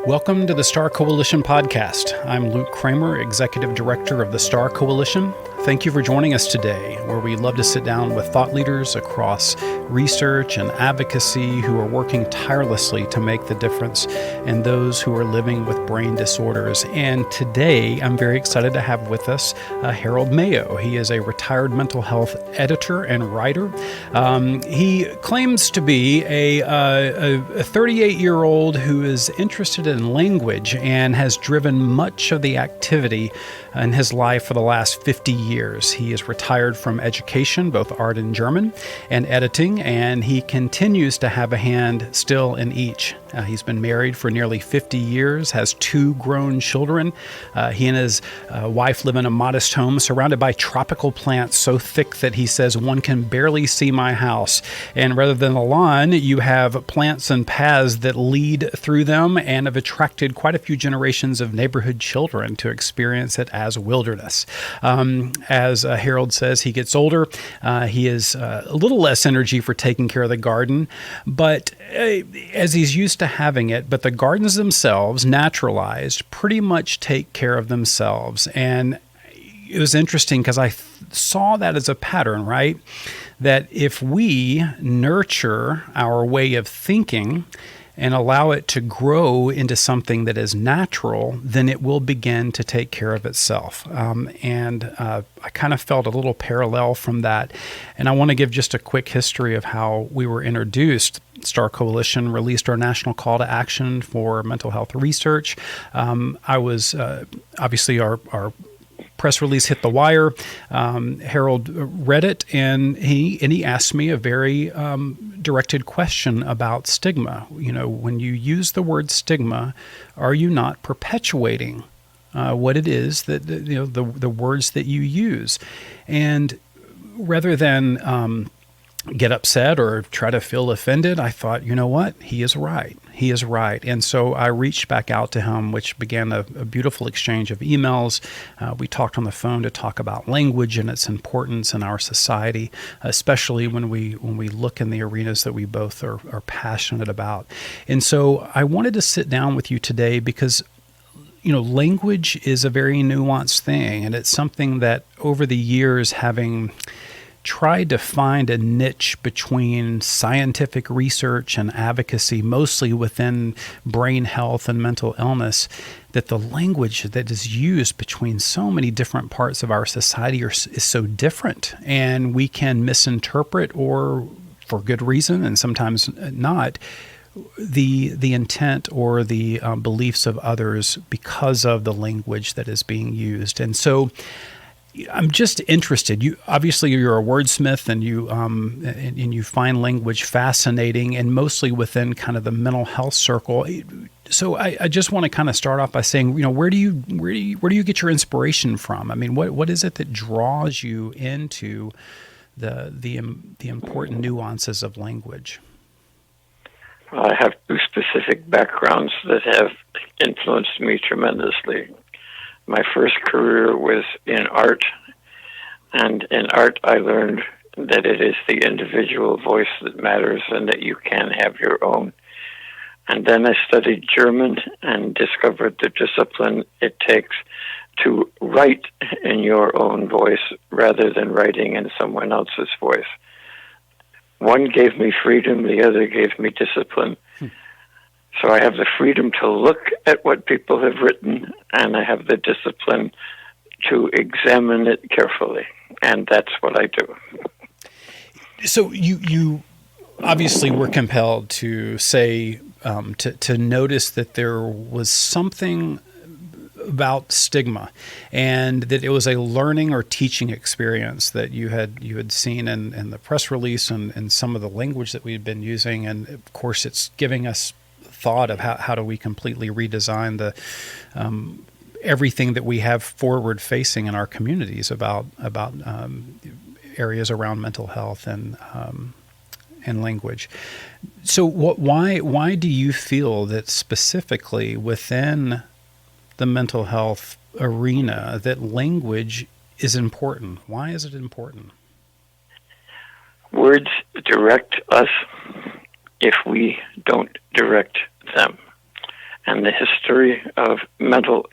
Welcome to the STARR Coalition podcast. I'm Luke Kramer, Executive Director of the STARR Coalition. Thank you for joining us today, where we love to sit down with thought leaders across research and advocacy who are working tirelessly to make the difference in those who are living with brain disorders. And today, I'm very excited to have with us Harold Mayo. He is a retired mental health editor and writer. He claims to be a 38-year-old who is interested in language and has driven much of the activity in his life for the last 50 years. He is retired from education, both art and German, and editing, and he continues to have a hand still in each. He's been married for nearly 50 years, has 2 grown children. He and his wife live in a modest home surrounded by tropical plants so thick that he says one can barely see my house. And rather than a lawn, you have plants and paths that lead through them and have attracted quite a few generations of neighborhood children to experience it as wilderness. As Harold says, he gets older. He has a little less energy for taking care of the garden, but as he's used to having it, but the gardens themselves, naturalized, pretty much take care of themselves. And it was interesting because I saw that as a pattern, right? That if we nurture our way of thinking and allow it to grow into something that is natural, then it will begin to take care of itself. I kind of felt a little parallel from that. And I want to give just a quick history of how we were introduced. STARR Coalition released our national call to action for mental health research. I was obviously our press release hit the wire. Harold read it, and he asked me a very directed question about stigma. You know, when you use the word stigma, are you not perpetuating what it is that the words that you use? And rather than get upset or try to feel offended, I thought, you know what? He is right. He is right. And so I reached back out to him, which began a beautiful exchange of emails. We talked on the phone to talk about language and its importance in our society, especially when we look in the arenas that we both are passionate about. And so I wanted to sit down with you today because language is a very nuanced thing, and it's something that over the years, having tried to find a niche between scientific research and advocacy, mostly within brain health and mental illness, that the language that is used between so many different parts of our society is so different, and we can misinterpret, or for good reason and sometimes not, the intent or the beliefs of others because of the language that is being used. And so I'm just interested. You're a wordsmith, and you find language fascinating, and mostly within kind of the mental health circle. So I just want to kind of start off by saying, where do you get your inspiration from? I mean, what is it that draws you into the important nuances of language? Well, I have 2 specific backgrounds that have influenced me tremendously. My first career was in art, and in art I learned that it is the individual voice that matters and that you can have your own. And then I studied German and discovered the discipline it takes to write in your own voice rather than writing in someone else's voice. One gave me freedom, the other gave me discipline. So I have the freedom to look at what people have written, and I have the discipline to examine it carefully, and that's what I do. So you obviously were compelled to say, to notice that there was something about stigma, and that it was a learning or teaching experience that you had seen in the press release and some of the language that we had been using, and of course it's giving us thought of how do we completely redesign the everything that we have forward facing in our communities about areas around mental health and language. So why do you feel that specifically within the mental health arena that language is important? Why is it important? Words direct us if we don't direct them. and the history of mental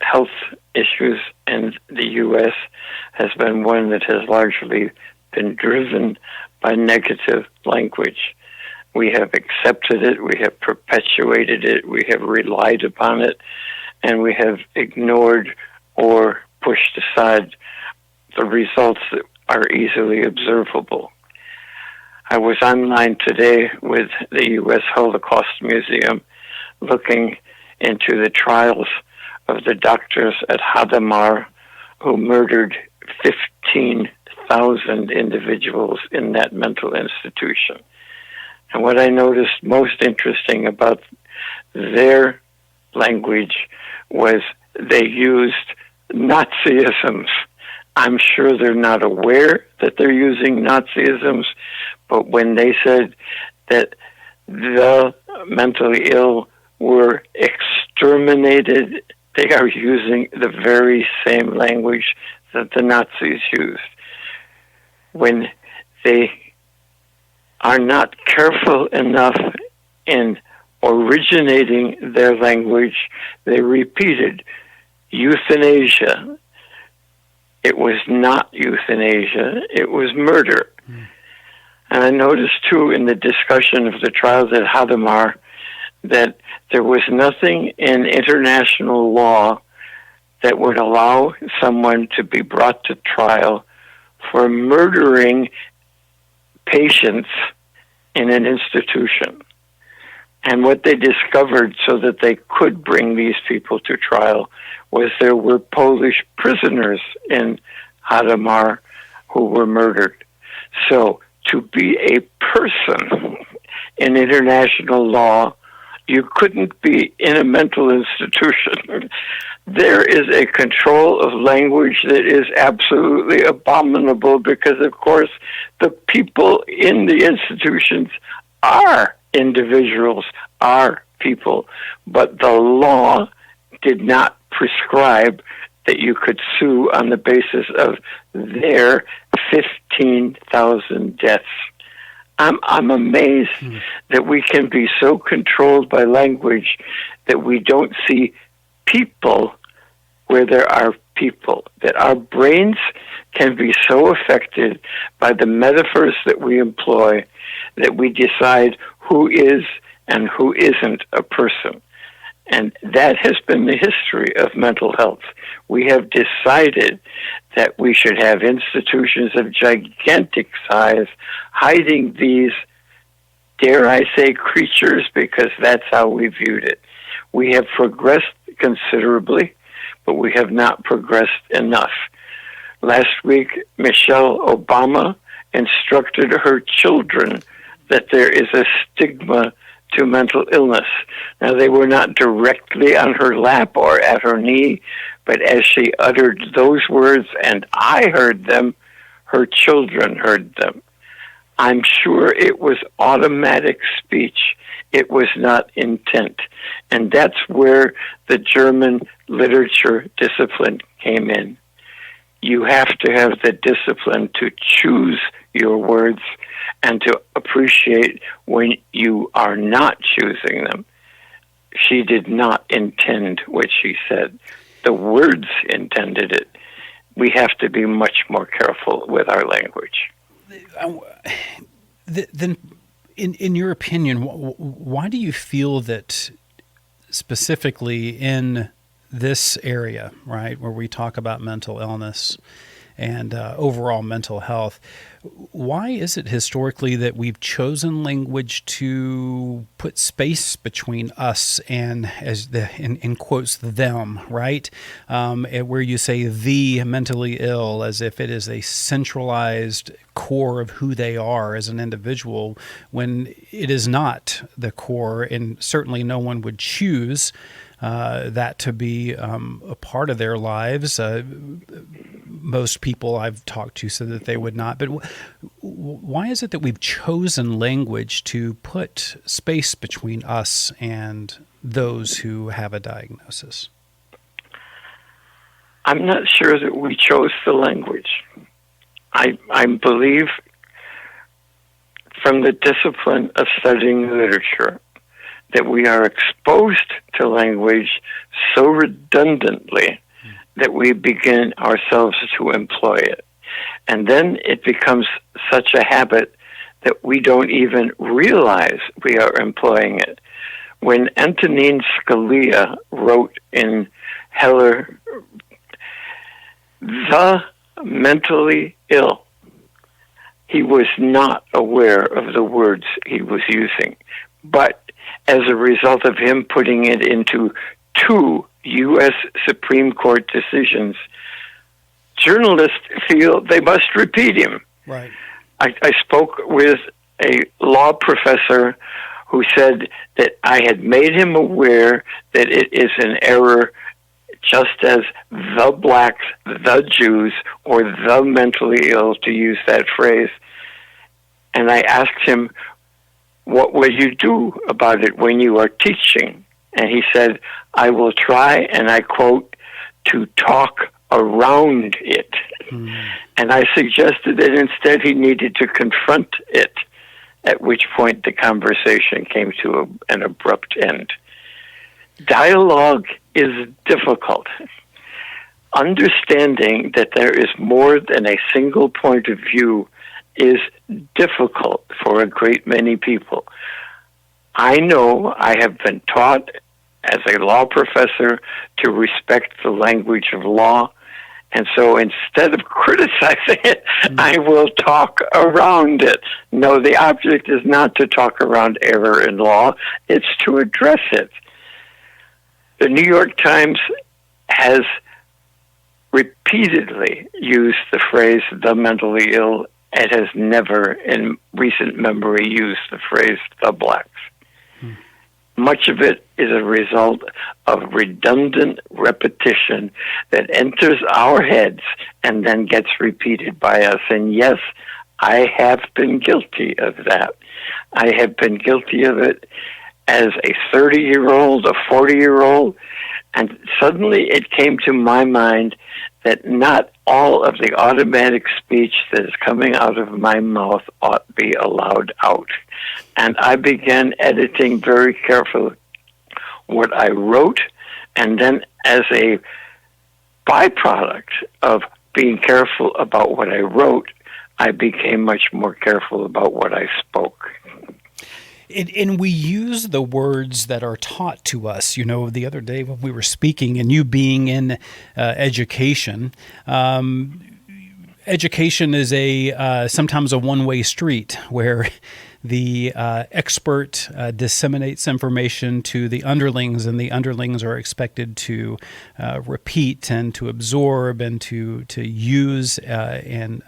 health issues in the U.S. has been one that has largely been driven by negative language. We have accepted it, we have perpetuated it, we have relied upon it, and we have ignored or pushed aside the results that are easily observable. I was online today with the U.S. Holocaust Museum looking into the trials of the doctors at Hadamar who murdered 15,000 individuals in that mental institution. And what I noticed most interesting about their language was they used Nazisms. I'm sure they're not aware that they're using Nazisms, but when they said that the mentally ill were exterminated, they are using the very same language that the Nazis used. When they are not careful enough in originating their language, they repeated euthanasia. It was not euthanasia, it was murder. And I noticed, too, in the discussion of the trials at Hadamar, that there was nothing in international law that would allow someone to be brought to trial for murdering patients in an institution. And what they discovered so that they could bring these people to trial was there were Polish prisoners in Hadamar who were murdered. So to be a person in international law, you couldn't be in a mental institution. There is a control of language that is absolutely abominable because, of course, the people in the institutions are individuals, are people, but the law did not prescribe that you could sue on the basis of their 15,000 deaths. I'm amazed that we can be so controlled by language that we don't see people where there are people, that our brains can be so affected by the metaphors that we employ that we decide who is and who isn't a person. And that has been the history of mental health. We have decided that we should have institutions of gigantic size hiding these, dare I say, creatures, because that's how we viewed it. We have progressed considerably, but we have not progressed enough. Last week, Michelle Obama instructed her children that there is a stigma to mental illness. Now, they were not directly on her lap or at her knee, but as she uttered those words, and I heard them, her children heard them. I'm sure it was automatic speech. It was not intent. And that's where the German literature discipline came in. You have to have the discipline to choose your words and to appreciate when you are not choosing them. She did not intend what she said. The words intended it. We have to be much more careful with our language. Then, in your opinion, why do you feel that specifically in this area, right, where we talk about mental illness and overall mental health, why is it historically that we've chosen language to put space between us and, as in quotes, them, right? Where you say the mentally ill as if it is a centralized core of who they are as an individual, when it is not the core, and certainly no one would choose that to be a part of their lives. Most people I've talked to said that they would not. But why is it that we've chosen language to put space between us and those who have a diagnosis? I'm not sure that we chose the language. I believe from the discipline of studying literature that we are exposed to language so redundantly that we begin ourselves to employ it. And then it becomes such a habit that we don't even realize we are employing it. When Antonin Scalia wrote in Heller, "the mentally ill," he was not aware of the words he was using. But as a result of him putting it into 2 U.S. Supreme Court decisions, journalists feel they must repeat him. Right. I spoke with a law professor who said that I had made him aware that it is an error, just as the blacks, the Jews, or the mentally ill, to use that phrase. And I asked him, what will you do about it when you are teaching? And he said, I will try, and I quote, to talk around it. And I suggested that instead he needed to confront it, at which point the conversation came to an abrupt end. Dialogue is difficult. Understanding that there is more than a single point of view is difficult for a great many people. I know I have been taught as a law professor to respect the language of law, and so instead of criticizing it, I will talk around it. No, the object is not to talk around error in law, it's to address it. The New York Times has repeatedly used the phrase the mentally ill. It has never in recent memory used the phrase the blacks. Much of it is a result of redundant repetition that enters our heads and then gets repeated by us. And yes, I have been guilty of that. I have been guilty of it as a 30-year-old, a 40-year-old, and suddenly it came to my mind that not all of the automatic speech that is coming out of my mouth ought to be allowed out. And I began editing very carefully what I wrote, and then as a byproduct of being careful about what I wrote, I became much more careful about what I spoke. And we use the words that are taught to us. You know, the other day when we were speaking, and you being in education, education is sometimes a one-way street where the expert disseminates information to the underlings, and the underlings are expected to repeat and to absorb and to use the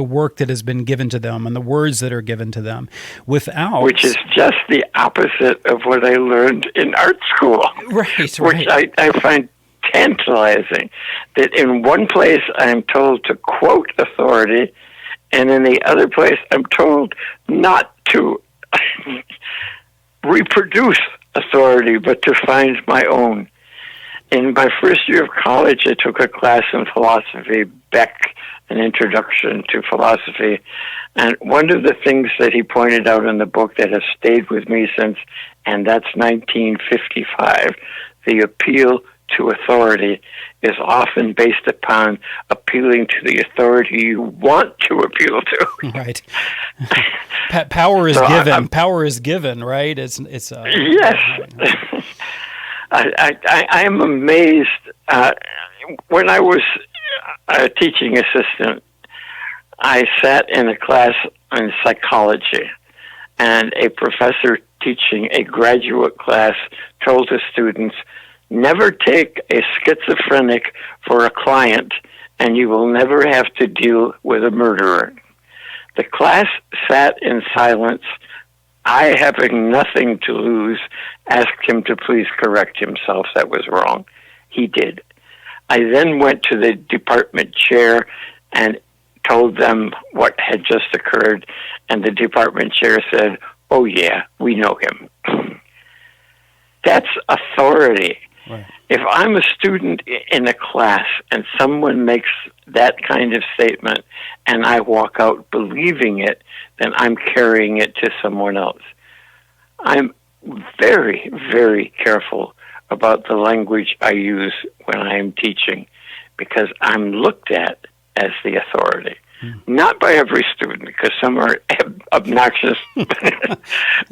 work that has been given to them and the words that are given to them, without, which is just the opposite of what I learned in art school. Right. Which I find tantalizing. That in one place I'm told to quote authority, and in the other place, I'm told not to reproduce authority, but to find my own. In my first year of college, I took a class in philosophy, Beck, an introduction to philosophy. And one of the things that he pointed out in the book that has stayed with me since, and that's 1955, the appeal to authority is often based upon appealing to the authority you want to appeal to. Right. Power is given. Power is given, right? It's yes. I am amazed. When I was a teaching assistant, I sat in a class in psychology, and a professor teaching a graduate class told his students, never take a schizophrenic for a client, and you will never have to deal with a murderer. The class sat in silence. I, having nothing to lose, asked him to please correct himself. That was wrong. He did. I then went to the department chair and told them what had just occurred, and the department chair said, "Oh yeah, we know him." That's authority. Right. If I'm a student in a class and someone makes that kind of statement and I walk out believing it, then I'm carrying it to someone else. I'm very, very careful about the language I use when I am teaching, because I'm looked at as the authority. Not by every student, because some are obnoxious.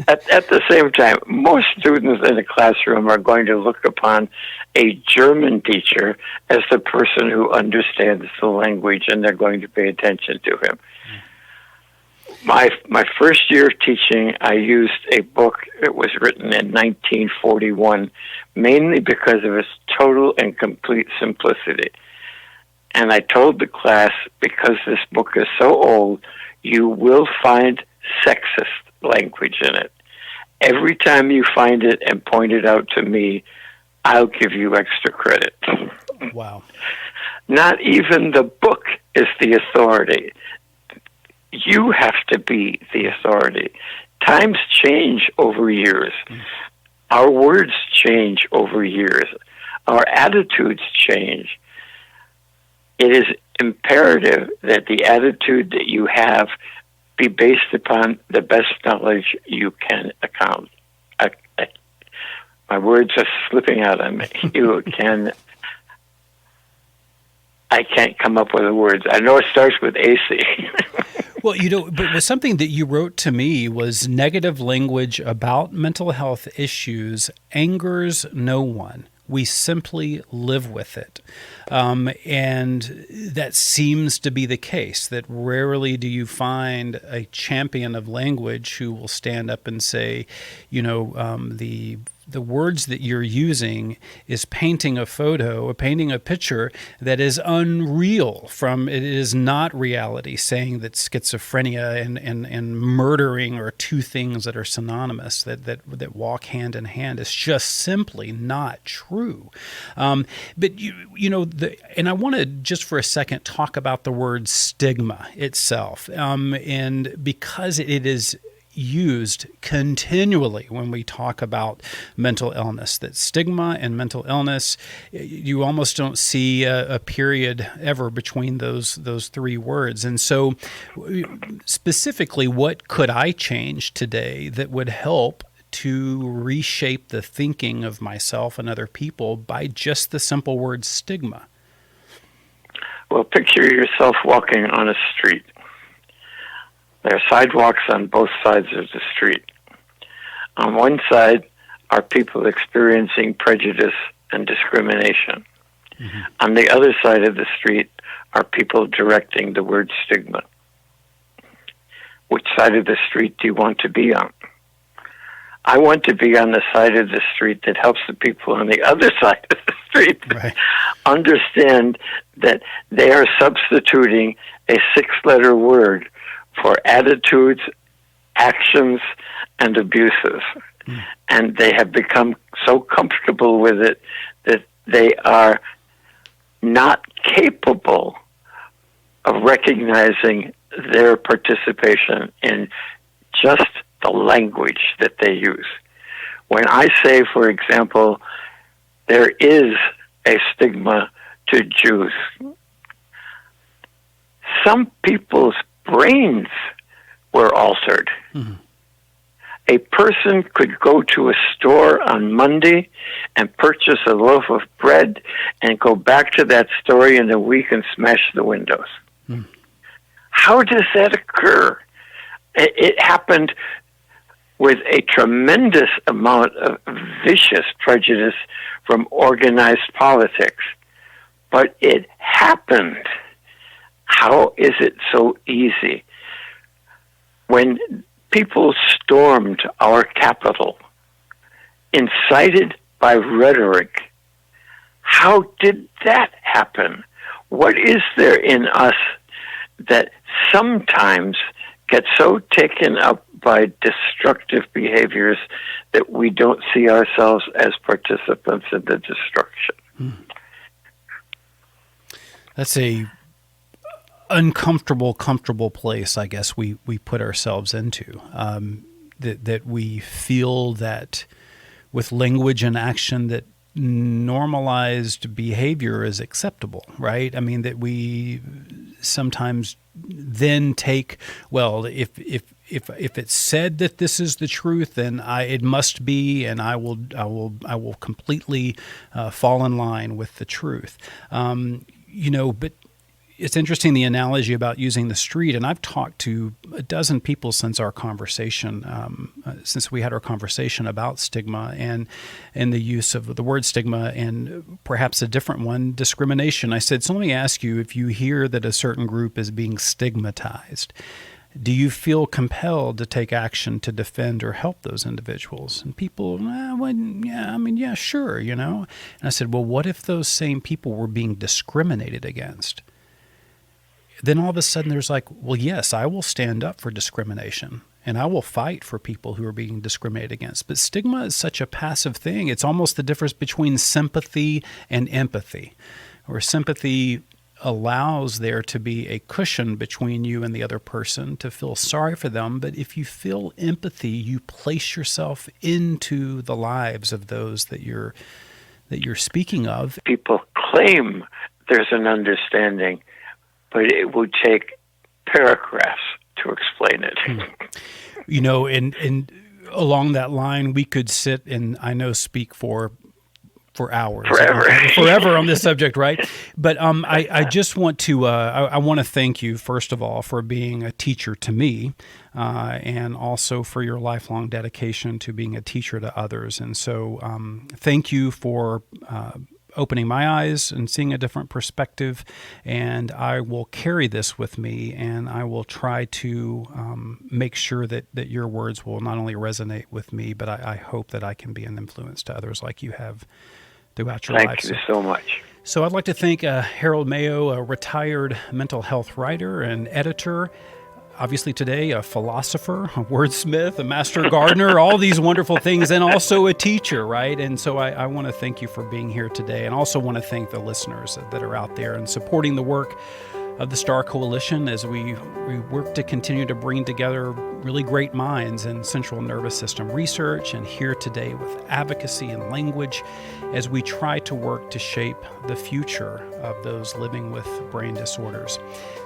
At the same time, most students in a classroom are going to look upon a German teacher as the person who understands the language, and they're going to pay attention to him. My first year of teaching, I used a book that was written in 1941, mainly because of its total and complete simplicity. And I told the class, because this book is so old, you will find sexist language in it. Every time you find it and point it out to me, I'll give you extra credit. Wow. Not even the book is the authority. You have to be the authority. Times change over years. Our words change over years. Our attitudes change. It is imperative that the attitude that you have be based upon the best knowledge you can account. My words are slipping out on me. I can't come up with the words. I know it starts with AC. Well, but something that you wrote to me was negative language about mental health issues angers no one. We simply live with it. And that seems to be the case, that rarely do you find a champion of language who will stand up and say, the words that you're using is painting a photo, or painting a picture that is unreal it is not reality, saying that schizophrenia and murdering are two things that are synonymous, that walk hand in hand, is just simply not true. But and I want to just for a second talk about the word stigma itself. And because it is used continually when we talk about mental illness, that stigma and mental illness, you almost don't see a period ever between those three words. And so specifically, what could I change today that would help to reshape the thinking of myself and other people by just the simple word stigma? Well, picture yourself walking on a street. There are sidewalks on both sides of the street. On one side are people experiencing prejudice and discrimination. Mm-hmm. On the other side of the street are people directing the word stigma. Which side of the street do you want to be on? I want to be on the side of the street that helps the people on the other side of the street understand that they are substituting a 6-letter word for attitudes, actions, and abuses. And they have become so comfortable with it that they are not capable of recognizing their participation in just the language that they use. When I say, for example, there is a stigma to Jews, some people's brains were altered. Mm-hmm. A person could go to a store on Monday and purchase a loaf of bread and go back to that store in a week and smash the windows. Mm. How does that occur? It happened with a tremendous amount of vicious prejudice from organized politics. But it happened. How is it so easy? When people stormed our capital, incited by rhetoric, how did that happen? What is there in us that sometimes gets so taken up by destructive behaviors that we don't see ourselves as participants in the destruction? That's a comfortable place, I guess, we put ourselves into, that we feel that with language and action that normalized behavior is acceptable, right? I mean, that we sometimes then take, well, if it's said that this is the truth, then it must be, and I will completely fall in line with the truth. But it's interesting, the analogy about using the street, and I've talked to a dozen people since our conversation, since we had our conversation about stigma and the use of the word stigma, and perhaps a different one, discrimination. I said, so let me ask you, if you hear that a certain group is being stigmatized, do you feel compelled to take action to defend or help those individuals? And people, yeah, sure, And I said, well, what if those same people were being discriminated against? Then all of a sudden there's like, well, yes, I will stand up for discrimination and I will fight for people who are being discriminated against. But stigma is such a passive thing. It's almost the difference between sympathy and empathy, where sympathy allows there to be a cushion between you and the other person to feel sorry for them. But if you feel empathy, you place yourself into the lives of those that you're speaking of. People claim there's an understanding, but it would take paragraphs to explain it. And along that line, we could sit and speak for hours, forever on this subject, right? But I just want to I want to thank you, first of all, for being a teacher to me, and also for your lifelong dedication to being a teacher to others. And so, thank you for opening my eyes and seeing a different perspective, and I will carry this with me, and I will try to make sure that your words will not only resonate with me, but I hope that I can be an influence to others like you have throughout your life. Thank you so much. So I'd like to thank Harold Mayo, a retired mental health writer and editor, obviously today a philosopher, a wordsmith, a master gardener, all these wonderful things, and also a teacher, right? And so I want to thank you for being here today, and also want to thank the listeners that are out there and supporting the work of the STARR Coalition as we work to continue to bring together really great minds in central nervous system research, and here today with advocacy and language as we try to work to shape the future of those living with brain disorders.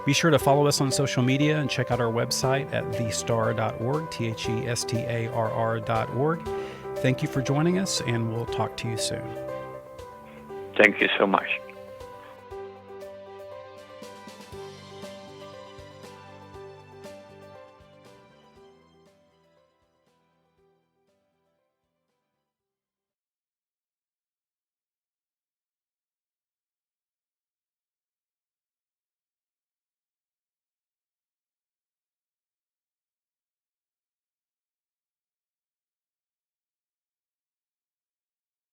Be sure to follow us on social media and check out our website at thestarr.org, thestarr.org. Thank you for joining us, and we'll talk to you soon. Thank you so much.